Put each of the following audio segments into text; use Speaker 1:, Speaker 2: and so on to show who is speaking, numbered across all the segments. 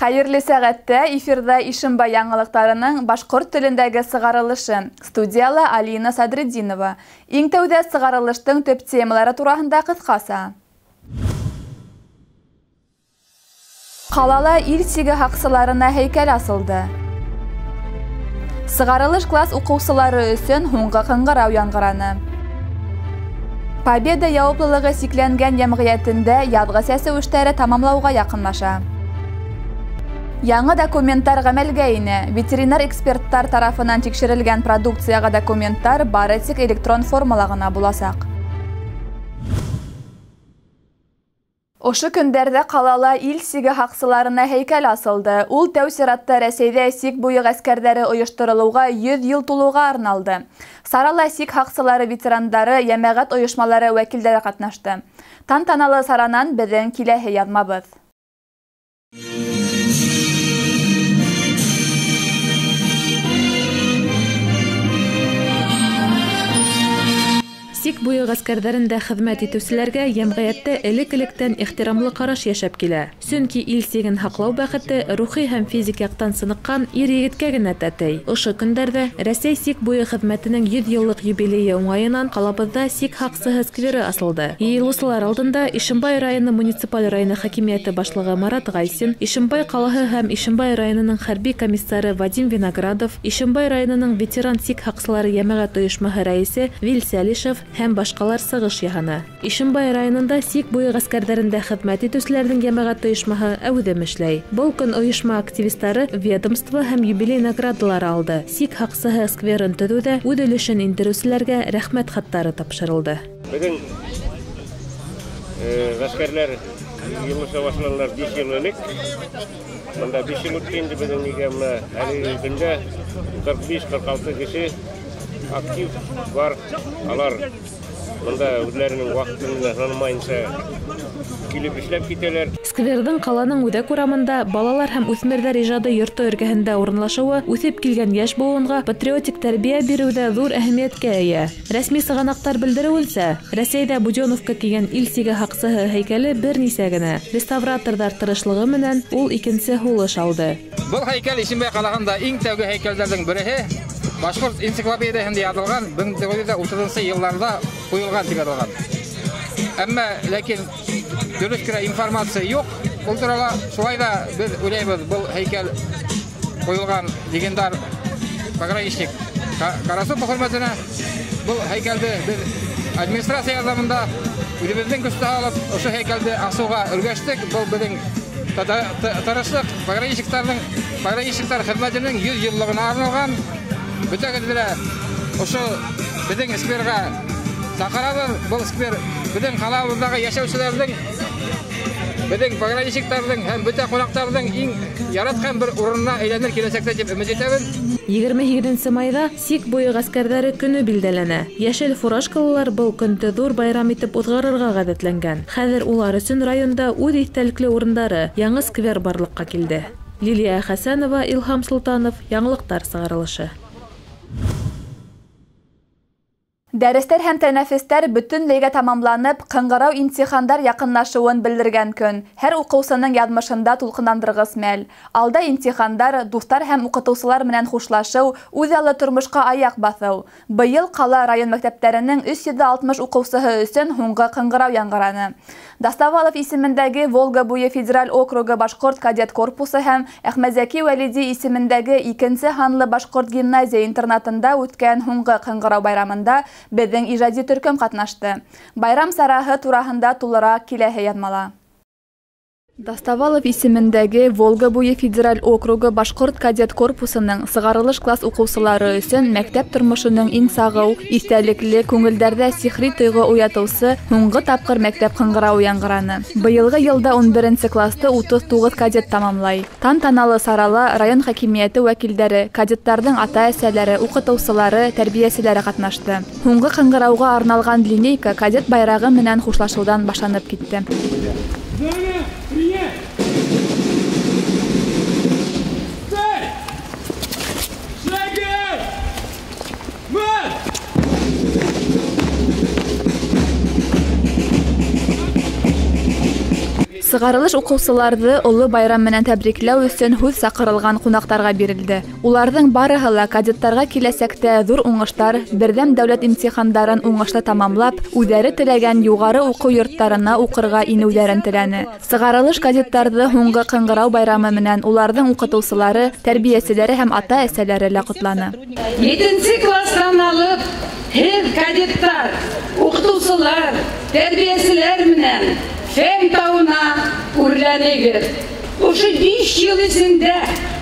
Speaker 1: Хәерле сәгатьтә эфирда Ишембай яңалыктарының башкорт телендәге сыгарылышы. Студияла Алина Садретдинова. Иң тәүдә сыгарылыштың төп темалары турында кыскаса. Калала ил сиге хаксыларына һәйкәл асылды. Сыгарылыш класс укучылары өчен һуңгы кыңгырау яңгыраны. Победа яуаплылыгы сикләнгән җәмгыятендә язгы сәсе эшләре тамамлауга якынлаша. Яңа документтар гамәлгә инә. Ветеринар эксперттар тарафынан тикшерелгән продукцияга документтар бары тик электрон формала гына буласак. Ошы көндәрдә калала ил сиге хаксыларына һәйкәл асылды. Ул тәү сиратта Рәсәйдә сик буе гаскәрләре оештырылуга 100 ел тулуга арналды. Сарала сик хаксылары ветерандары, җәмәгать оешмалары вәкилләре катнашты. Тантаналы саранан безнең киләһе язмабыз.
Speaker 2: Сик буе гаскәрләрендә хезмәт итүчеләргә җәмгыятьтә элек-электән ихтирамлы караш яшәп килә. Чөнки ил сиген хаклау бәхете рухи һәм физик яктан сыныккан ир-егеткә генә тәтей. Ошо көндәрдә Рәсәй сик буе хезмәтенең 100 еллык юбилее уңаеннан калабызда сик хаксыһы скверы асылды. Йыелучылар алдында Ишембай районы муниципаль районы хакимияте башлыгы Марат Гайсин, Ишембай калаһы һәм Ишембай районының хәрби комиссары Вадим Виноградов, Ишембай районының ветеран сик хаксылары җәмәгать оешмаһы рәисе Вил Сәлишев һәм башкалар сыгыш яһана. Ишембай районында сик буе гаскәрләрендә хезмәт итүчеләрнең җәмәгать оешмаһы әүдем эшләй. Бу көн оешма активистлары ведомство һәм юбилей наградалары алды. Сик хаксыһы скверын төзүдә үз өлешен индерүчеләргә рәхмәт хаттары тапшырылды.
Speaker 3: Бүген гаскәрләр йылыша башланлар 5 ел элек. Монда 5 ел үткәнде бүген нигәмә әле көндә 45-46 кеше актив бар. Алар монда үзләренең вакытын һанмайынча килеп эшләп китәләр.
Speaker 2: Сквердың каланың үдәк урамында балалар һәм үсмерләр иҗады йорты эргәһендә урынлашуы үсеп килгән яшь буынга патриотик тәрбия бирүдә зур әһәмияткә ия. Рәсми сыганактар белдерүенчә, Рәсәйдә Будёновка кигән ил сиге хаксыһы һәйкәле бернисә генә. Реставраторлар тырышлыгы менән ул икенче һулыш алды.
Speaker 4: Бу һәйкәл Ишембай каласында иң тәүге һәйкәлләрнең бере. Башкорт энциклопедиясында язылган 1930 елларда куелган дип язылган. Әмма ләкин дөрес кенә информация юк. Бу турыда шулай да без уйлыйбыз, бу һәйкәл куелган легендар пограничник Карасу хөрмәтенә бу һәйкәлне без администрация ярдәмендә үзебезнең көчтә алып, ошо һәйкәлне асуга өлгәштек. Бу безнең тарышлык пограничниклар хезмәтенең 100 еллыгына арналган. Бүтәгәндә ошо безнең скверга сакырабыз. Бу сквер безнең калабыздагы яшәүчеләрнең, безнең пограничникларның һәм бүтән кунакларның иң яраткан бер урынына әйләнер киләчәктә дип өмет итәбез.
Speaker 2: 27 майда сик буе гаскәрләре көне билдәләнә. Яшел фуражкалылар бу көнне зур байрам итеп узгарырга гадәтләнгән. Хәзер улар өчен районда үз истәлекле урындары, яңа сквер барлыкка килде. Лилия Хәсәнова, Илһам Султанов, яңалыктар сыгарылышы.
Speaker 1: Дәрестәр һәм тәнәфестәр бөтенләйгә тамамланып, кыңгырау имтихандар якынлашуын белдергән көн. Һәр укучының язмышында тулкынландыргыс мәл. Алда имтихандар, дуслар һәм укытучылар менән хушлашу, үзаллы тормышка аяк басу. Быел кала район мәктәпләренең 360 укучысы өчен һуңгы кыңгырау яңгыраны. Доставалов исемендәге Волга буе федераль округы башкорт кадет корпусы һәм Әхмәзәки Вәлиди исемендәге 2нче ханлы башкорт гимназия интернатында үткән һуңгы кыңгырау байрамында безнең иҗади төркем катнашты. Байрам сараһы тураһында тулырак киләһе язмала. Доставалов исемендәге Волга буе федераль округы башкорт кадет корпусының сыгарылыш класс укучылары өчен мәктәп тормышының иң сагыу, истәлекле, күңелдәрдә сихри тойгы уятучы һуңгы тапкыр мәктәп кыңгырау яңгыраны. Быелгы елда 11 классты 39 кадет тамамлай. Тантаналы сарала район хакимияте вәкилләре, кадеттарның ата-әсәләре, укытучылары, тәрбиячеләре катнашты. Һуңгы кыңгырауга арналган линейка кадет байрагы менән хушлашудан башланып китте. Сығарылыш уҡыусыларҙы оло байрам менән тәбрикләү өсөн һүҙ саҡырылған ҡунаҡтарға бирелде. Уларҙың барыһы ла кадеттарға киләсәктә ҙур уңыштар, берҙәм дәүләт имтихандарын уңышлы тамамлап, үҙҙәре теләгән юғары уҡыу йорттарына уҡырға инеүҙәрен теләне. Сығарылыш кадеттарҙы һуңғы ҡыңғырау байрамы менән уларҙың уҡытыусылары, тәрбиәселәре һәм ата-әсәләре лә ҡотланы.
Speaker 5: 7-нче кластан алып, һеҙ кадеттар, уҡытыусылар, тәрбиәселәр менән фән тауына үрләнегеҙ. Ошо 5 йыл эсендә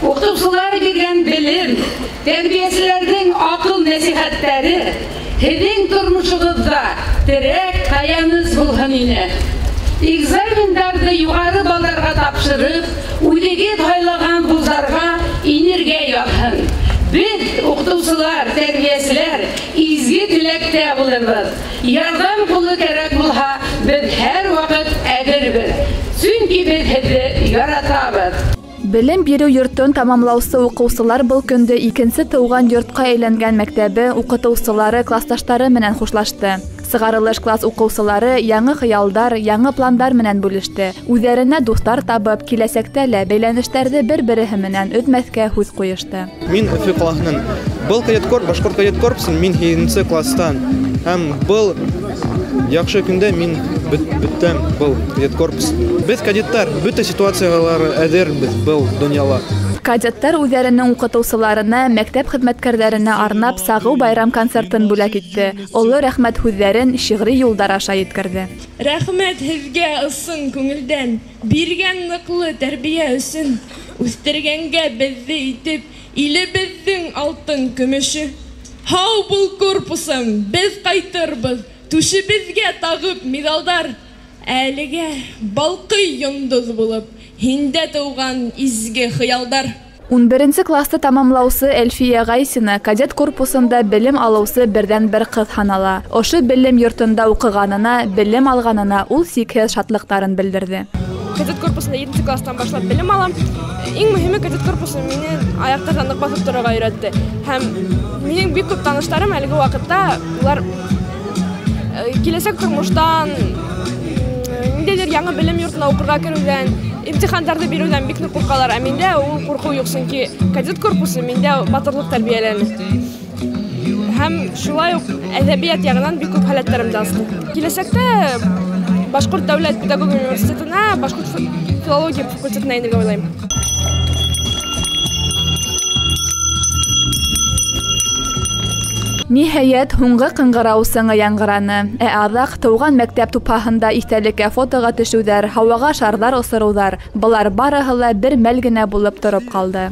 Speaker 5: уҡытыусылар биргән белем, тәрбиәселәрҙең аҡыл нәсихәттәре һеҙҙең тормошоғоҙҙа терәк таяныс булһын ине. Экзамендарҙы юғары балларға тапшырып, үҙегеҙ һайлаған вузарға инергә яҙһын. Беҙ, уҡытыусылар, тәрбиәселәр, изге теләктә булырбыҙ. Ярҙам ҡулы кәрәк булһа, беҙ һәр ваҡыт әҙербеҙ. Сөнки беҙ һеҙҙе яратабыҙ.
Speaker 1: Белем биреү йортон тамамлаусы уҡыусылар был көндө икенсе тыуған йортҡа әйләнгән мәктәбе уҡытыусылары, класташтары менән хушлашты. Сығарылыш класс уҡыусылары яңы хыялдар, яңы пландар менән бүлеште. Үҙҙәренә дуҫтар табып, киләсәктә лә бәйләнештәрҙе бер-береһе менән өҙмәҫкә һүҙ ҡуйышты.
Speaker 6: Мин Өфө ҡалаһының был кадет корпус, башҡорт кадет корпусын мин 7-нче кластан. Һәм был яҡшы көндә мин бөттәм был кадет корпус. Беҙ кадеттар бөтә ситуацияларға әҙербеҙ был донъяла.
Speaker 1: Кадеттар үҙҙәренең уҡытыусыларына, мәктәп хеҙмәткәрҙәренә арнап сағыу байрам концертын бүләк итте. Оло рәхмәт һүҙҙәрен шиғри юлдар аша еткерҙе.
Speaker 7: Рәхмәт һеҙгә ысын күңелдән, биргән ныҡлы тәрбиә өсөн, үҫтергәнгә беҙҙе итеп, илебеҙҙең алтын көмөшө. Һау бул корпусым, беҙ ҡайтырбыҙ, түшебеҙгә тағып миҙалдар. Әлегә балҡый йондоҙ булып, һиндә тыуған изге хыялдар.
Speaker 1: 11-нче класты тамамлаусы Әлфиә Ғайсина кадет корпусында белем алыусы берҙән-бер ҡыҙ һанала. Ошо белем йортонда уҡығанына, белем алғанына ул сикһеҙ шатлыҡтарын белдерҙе.
Speaker 8: Кадет корпусында 7-нче кластан башлап белем алам. Иң мөһиме кадет корпусы мине аяҡтарҙан ныҡ баҫып торорға өйрәтте. Һәм минең бик күп таныштарым әлеге ваҡытта улар киләсәк тормоштан, ниндәйҙер яңы белем йортона уҡырға кереүҙән, имтихандарды биреүҙән бик ныҡ ҡурҡалар, ә миндә ул ҡурҡыу юҡ, сөнки кадет корпусы миндә батырлыҡ тәрбиәләне. Һәм шулай уҡ әҙәбиәт яғынан бик күп һәләттәремде асты. Киләсәктә Башҡорт дәүләт педагогия университетына, Башҡорт филология факультетына инергә уйлайым.
Speaker 1: Ниһайәт, һуңғы ҡыңғырау сыңы яңғыраны. Ә аҙаҡ тыуған мәктәп тупһаһында иҫтәлеккә фотоға төшөүҙәр, һауаға шарҙар осороуҙар, былар барыһы ла бер мәл генә булып тороп ҡалды.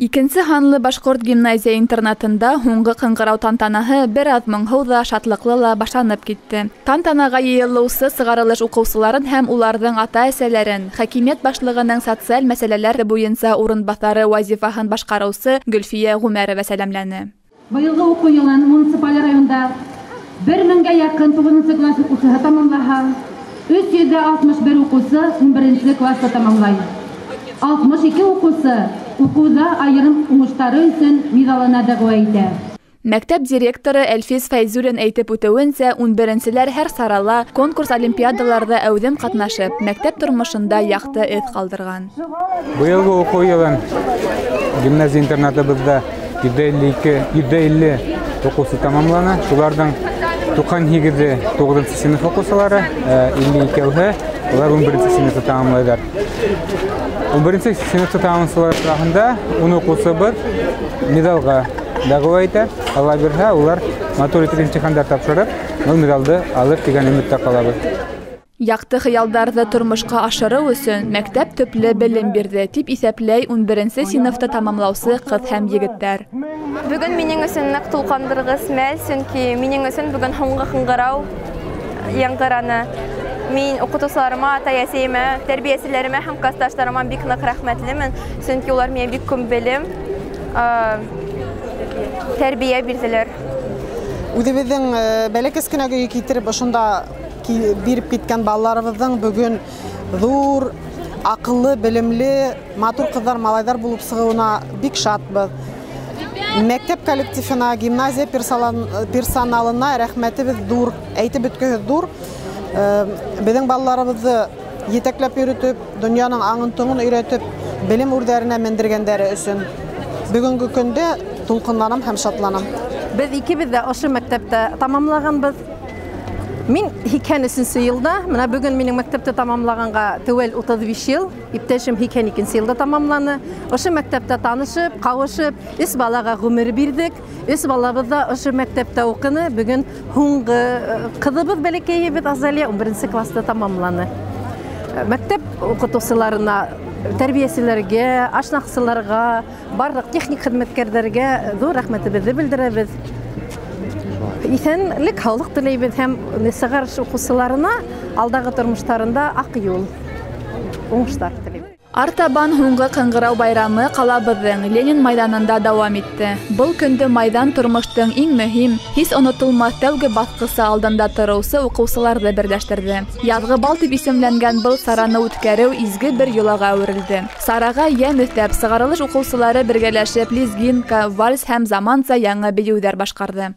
Speaker 1: Икенсе һанлы Башҡорт гимназия интернатында һуңғы ҡыңғырау тантанаһы бер аҙ моңһоу ҙа, шатлыҡлы ла башланып китте. Тантанаға йыйылыусы сығарылыш уҡыусыларын һәм уларҙың ата-әсәләрен, хакимиәт башлығының социаль мәсьәләләр буйынса урынбаҫары вазифаһын башҡарыусы Гөлфиә Ғүмәрова сәләмләне.
Speaker 9: Быйылғы уҡыу йылын муниципаль районда 1000-гә яҡын 9-нчы класс уҡыусыһы тамамлаһа, 361 уҡыусы 11-нче класты тамамлай. 62 уҡыусы уҡыуҙа айырым уңыштары өсөн миҙалына дәғүә итә.
Speaker 1: Мәктәп директоры Әлфис Фәйзуллин әйтеп үтеүенсә, 11-нселәр һәр сарала, конкурс олимпиадаларҙа әүҙем ҡатнашып, мәктәп тормошонда яҡты эҙ ҡалдырған.
Speaker 10: Быйылғы уҡыу йылын гимназия интернатыбыҙҙа 150 уҡыусы тамамлана. Шуларҙың 98-е 9-нчы синыф уҡыусылары, 52-еһе улар 11-нче синыфты тамамлайҙар. 11-нче синыфты тамамлаусылар тураһында 10 уҡыусыбыҙ миҙалға дәғүә итә. Алла бирһә, улар матур итеп имтихандар тапшырып, был миҙалды алыр тигән өмөттә ҡалабыҙ.
Speaker 1: Яҡты хыялдарҙы тормошҡа ашырыу өсөн мәктәп төплө белем бирҙе, тип иҫәпләй 11-нсе синыфты тамамлаусы ҡыҙ һәм егеттәр.
Speaker 11: Бөгөн минең өсөн ныҡ тулҡандырғыс мәл, сөнки минең өсөн бөгөн һуңғы ҡыңғырау яңғыраны. Мин уҡытыусыларыма, ата-әсәйемә, тәрбиәселәремә һәм класташтарыма бик ныҡ рәхмәтлемен, сөнки улар миңә бик күп белем, тәрбиә бирҙеләр.
Speaker 12: Үҙебеҙҙең бәләкәс кенә көйө китереп, ошонда биреп киткән балаларыбыҙҙың бөгөн ҙур, аҡыллы, белемле, матур ҡыҙҙар, малайҙар булып сығыуына бик шатбыҙ. Мәктәп коллективына, гимназия персоналына рәхмәтебеҙ ҙур, әйтеп бөткөһөҙ ҙур. Безнең балаларыбызны етәкләп йөртеп, дөньяның аңын тоңын өйрәтеп, белем үрдәренә мендергәннәре өчен бүгенге көндә тулкынланам һәм шатланам.
Speaker 13: Без икебез дә ошо мәктәптә тамамлаганбыз. Мин 83 елда, менә бүген минем мәктәптә тамамлаганга тәвәл 35 ел, иптәшем 82 елда тамамланы. Ошо мәктәптә танышып, кавышып, 3 балага гомер бирдек. 3 балабыз да ошо мәктәптә укыны. Бүген һуңгы кызыбыз бәләкәйебез Азалия 11 класста тамамланы. Мәктәп укытучыларына, тәрбияселәргә, ашнакчыларга, барлык техник хезмәткәрләргә зур рәхмәтебезне белдерәбез. Исәнлек, һаулык теләйбез һәм сыгар укучыларына алдагы тормыштарында ак юл, уңышлар теләйбез.
Speaker 1: Артабан һуңгы кыңгырау байрамы калабыздың Ленин майданында дәвам итте. Бұл көндө майдан тормыштың иң мөһим, һис онытылмас тәүге баскысы алдында торучы укучыларны берләштерде. Язгы бал дип исемләнгән был сараны үткәрү изге бер йолага әверелде. Сарага ям өстәп сыгарылыш укучылары бергәләшеп лезгинка, вальс һәм заманча яңа биюләр башкарды.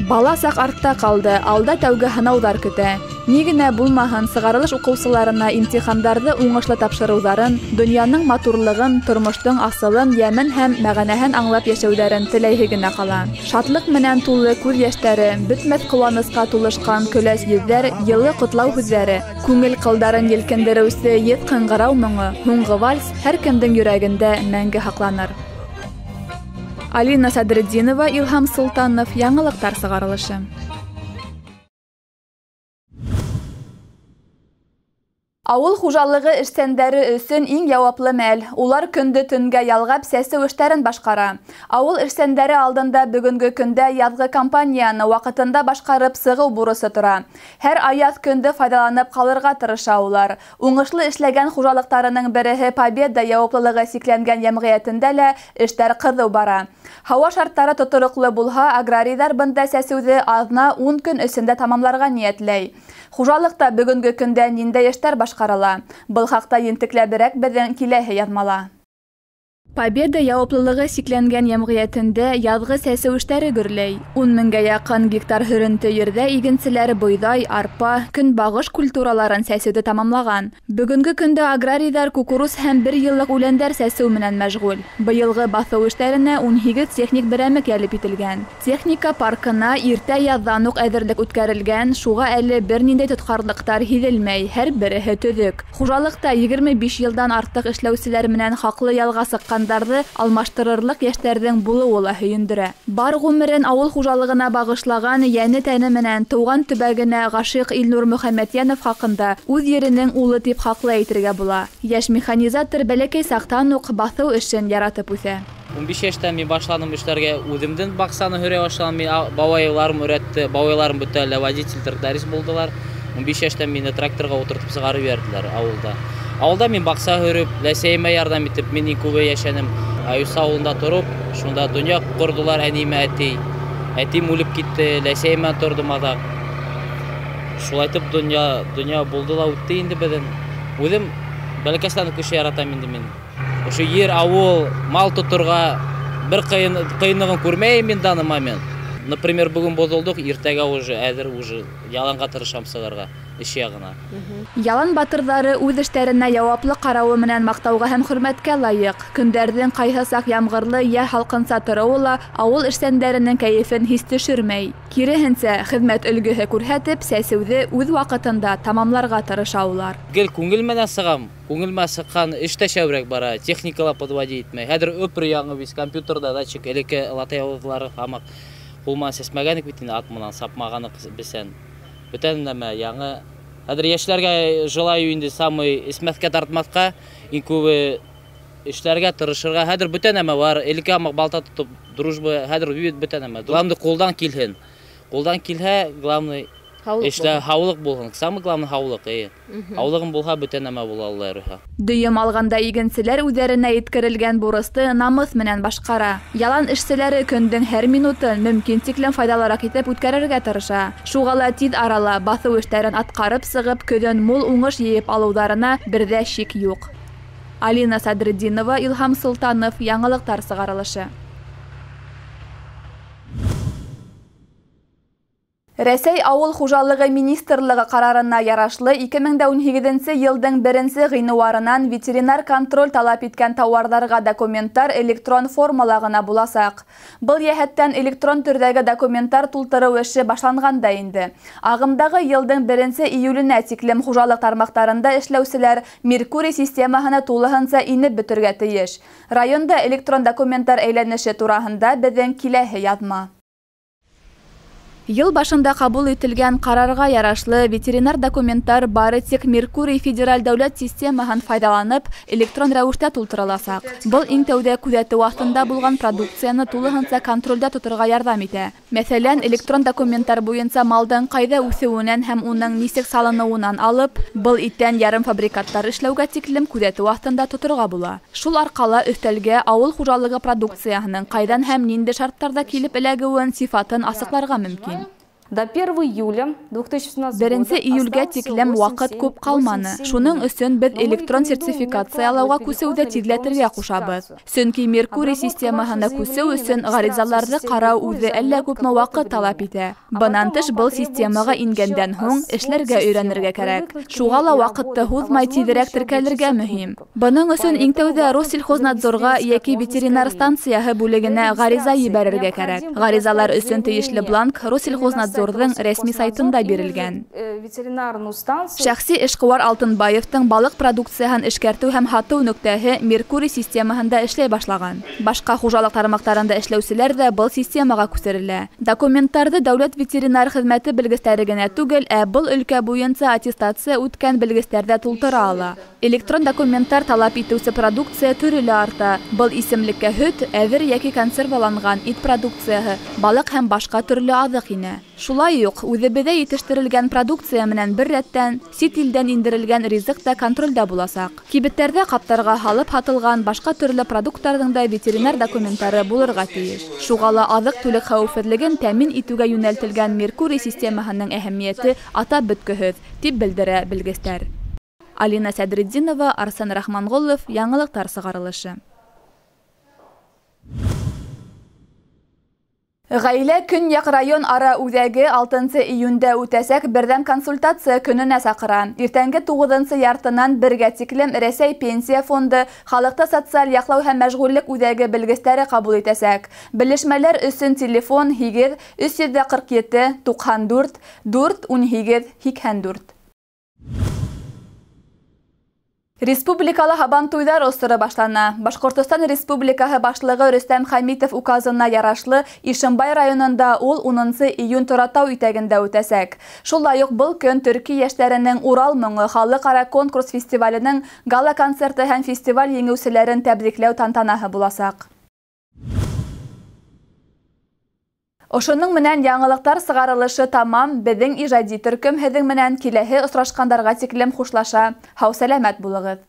Speaker 1: Бала сак артта калды, алда тәүге һынаудар көтә. Ни генә булмаһын, сыгарылыш укучыларына имтихандарды уңышлы тапшырыуларын, дөньяның матурлыгын, тормыштың асылын, ямен һәм мәгънәһен аңлап яшәүләрен теләйһе генә кала. Шатлык менән тулы күз яшьләре, бетмәс кыланыска тулышкан көләс йөзләр, йылы котлау һүзләре, күңел кылдарын елкендерүче ет кыңгырау моңы, һуңгы вальс һәркемнең йөрәгендә мәңге һакланыр. Алина Садретдинова, Илһам Султанов, яңалыктар сыгарылышы. Авыл хужалыгы эшчәннәре өчен иң яуаплы мәл. Улар көндө төнгә ялгап сәсе эшләрен башкара. Авыл эшчәннәре алдында бүгенге көндә язгы кампанияны вакытында башкарып сыгу бурысы тора. Һәр аяз көндө файдаланып калырга тырыша улар. Уңышлы эшләгән хужалыктарының береһе Победа яуаплылыгы сикләнгән җәмгыятендә лә эшләр кызу бара. Һава шартлары тотрыклы булһа, аграрийдар бында сәсүне азна 10 көн эчендә тамамларга ниятләй. Хужалыкта бүгенге көндә ниндәй эшләр башкарыла? Был хакта ентекләберәк безнең киләһе язмала. Победа яуаплылыгы сикләнгән җәмгыятендә язгы сәсе эшләре гөрләй. 10 меңгә якын гектар хөренте җирдә игенчеләр бойдай, арпа, көнбагыш культураларын сәсүде тамамлаган. Бүгенге көндә аграрийдар кукуруз һәм 1 еллык үләндәр сәсү менән мәшгуль. Быелгы басу эшләренә 18 техник берәмек ялып ителгән. Техника паркына иртә яздан ук әзерлек үткәрелгән, шуга әле бернинди тоткарлыктар һизелмәй, һәр береһе төзек. Хужалыкта 25 елдан артык эшләүчеләр менән хаклы ялга сыккан алмаштырырлык яшьләрнең булуы ла һөендерә. Бар гомерен авыл хужалыгына багышлаган, яне тәне менән туган төбәгенә гашыйк Илнур Мөхәммәтьянов хакында үз йөренең улы дип хаклы әйтергә була. Яшь механизатор бәләкәй сактан ук басу эшен яратып үсә.
Speaker 14: 15 яшьтә мин башладым эшләргә, үземдән баксаны һөрә башладым. Мин бабайларым өйрәтте, бабайларым бөтәлләй водитель тракторист булдылар. 15 яшьтә мине тракторга утыртып сыгарып ярдылар авылда. Авылда мин бакса хөрүп, ләсәймә ярдәм итеп, мин күбе яшәнем. Аюс авылында торып, шунда дөнья курдылар әниемә әти. Әтим үлеп китте, ләсәймә тордым адак. Шулайтып дөнья булды ла үтте инде безнең. Үзем бәләкәстән күшә яратам инде мин. Ошо ер, авыл, мал тотырга бер кыйынлыгын күрмәйм мин даны момент. Например, бүген бозылдык, иртәгә уже әзер уже яланга тырышам сыгарга.
Speaker 1: Ялан батырдары үз эшләренә яуаплы каравы менән мактауга һәм хөрмәткә лаек. Көндәрдән кайһы сак ямгырлы я халкынса торыуы ла авыл эшчәннәренең кәефен һис төшермәй. Киресенчә, хезмәт өлгеһе күрһәтеп, сәсүне үз вакытында тамамларга тырышалар.
Speaker 14: Гел күңел менән сыгам. Күңелмә сыккан эштә шәүрәк бара, техникала подводить итмәй. Хәзер өпер яңа вис компьютерда датчик элекке латаялары хамак. Булман сесмәгәнек бит инде ат менән сапмаганы бесән. Бүтән нәмә яңа. Хәзер яшьләргә җылаю инде самый исмәткә тартмаска, иң күбе эшләргә тырышырга. Хәзер бүтән нәмә бар. Элекке амак балта тотып, дружба, хәзер бүтән нәмә. Главный кулдан килһен. Кулдан килһә, главный эшлә һаулык булһын. Самый главный һаулык. Һаулыгым булһа, бүтән нәмә була Аллаһ.
Speaker 1: Дөйем алганда игенчеләр үзләренә иткерелгән бурысты намыс менән башкара. Ялан эшчеләре көндең һәр минутын мөмкин тиклем файдалырак итеп үткәрергә тырыша. Шуга ла тиз арала басу эшләрен аткарып сыгып, көдән мул уңыш йыеп алуларына бердә шик юк. Алина Садретдинова, Илһам Султанов, яңалыктар сыгарылышы. Рәсәй ауыл хужалыгы министрлыгы карарына ярашлы 2018 елдың 1 гыйнуарынан ветеринар контроль талап иткән тауарларга документтар электрон формала гына буласак. Был яһәттән электрон төрдәге документтар тултыру эше башланганда инде. Агымдагы елдың 1 июленә тиклем хужалык тармактарында эшләүселәр Меркурий системаһына тулыһынча инеп бетергә тиеш. Районда электрон документтар әйләнеше тураһында безнең киләһе язма. Ел башында кабул ителгән карарга ярашлы ветеринар документтар бары тик Меркурий федераль дәүләт системаһын файдаланып электрон рәвештә тултырыласак. Был иң тәүдә күзәтү астында булган продукцияны тулыһынча контрольдә тотырга ярдәм итә. Мәсәлән, электрон документтар буенча малдың кайда үсүеннән һәм уның ничек салынуынан алып, был иттән ярым фабрикаттар эшләүгә тиклем күзәтү астында тотырга була. Шул аркалы өстәлгә авыл хуҗалыгы продукциясының кайдан һәм нинди шарттарда килеп эләгүен сифатын асыкларга мөмкин.
Speaker 15: До 1 июля 2017
Speaker 1: года 1 июльгә тиклем вакыт күп калманы. Шуның өчен без электрон сертификациялауга күсеүдә тизләтергә кушабыз. Чөнки Меркурий системаһына күсеү өчен гаризаларны карау үзе әллә күпме вакыт талап итә. Бунан тыш был системага ингәндән һуң эшләргә өйрәнергә кирәк. Шуга ла вакытты һузмай тизрәк теркәлергә мөһим. Буның өчен иң тәүдә Россельхознадзорга яки ветеринар станцияһы бүлегенә гариза җибәрергә кирәк. Гаризалар өчен тиешле бланк Россельхознадзорның рәсми сайтында бирелгән. Шәхси эшкуар Алтынбаевтың балык продукцияһын эшкәртү һәм һату нөктәһе Меркурий системаһында эшләй башлаган. Башка хуҗалык тармактарында эшләүселәр дә был системага күсерелә. Документтарны дәүләт ветеринар хезмәте белгечләре генә түгел, был өлкә буенча аттестация үткән белгечләрдә тултыра ала. Электрон документтар талап итүче продукция төреле арта. Был исемлеккә һөт, әзер яки консерваланган ит продукцияһы, балык һәм башка төрле азык инә. Шулай ук үзебездә yetiştirilгән продукция менән бер рәттән сит илдән индерелгән ризык та контрольдә буласак. Кибеттәрдә каптарга һалып һатылган башка төрле продуктларның да ветеринар документтары булырга тиеш. Шуга ла азык-түлек хәвефсезлеген тәэмин итүгә юнәлтелгән Меркурий системаһының әһәмияте атап беткеһез, дип белдерә белгечләр. Алина Сәдретдинова, Арсен Рахманғолов, Яңылыктар сыгарылышы. Гаилә Көньяк район ара үзәге 6 июньдә үтәсәк бердәм консультация көненә сакыра. Иртәнге 9 яртынан 1-гә тиклем Рәсәй пенсия фонды халыкта социаль яклау һәм мәшгульлек үзәге белгечләре кабул итәсәк. Белешмәләр өчен телефон 8 347 94 418 84. Республикалы Һабан туйдар осыры башлана. Башкортстан Республикаһы башлыгы Рөстәм Хәмитов указына ярашлы Ишембай районында ул 10 июнь Торатау итәгендә үтәсәк. Шулай ук был көн төрки яшьләренең Урал моңы халыкара конкурс фестиваленең гала концерты һәм фестиваль еңүчеләрен тәбрикләү тантанаһы буласак. Ошының менән яңылыктар сыгарылышы тамам. Безнең иҗади төркем һеҙҙең менән киләһе осрашҡандарга тиклем хушлаша. Һау сәләмәт булығыҙ.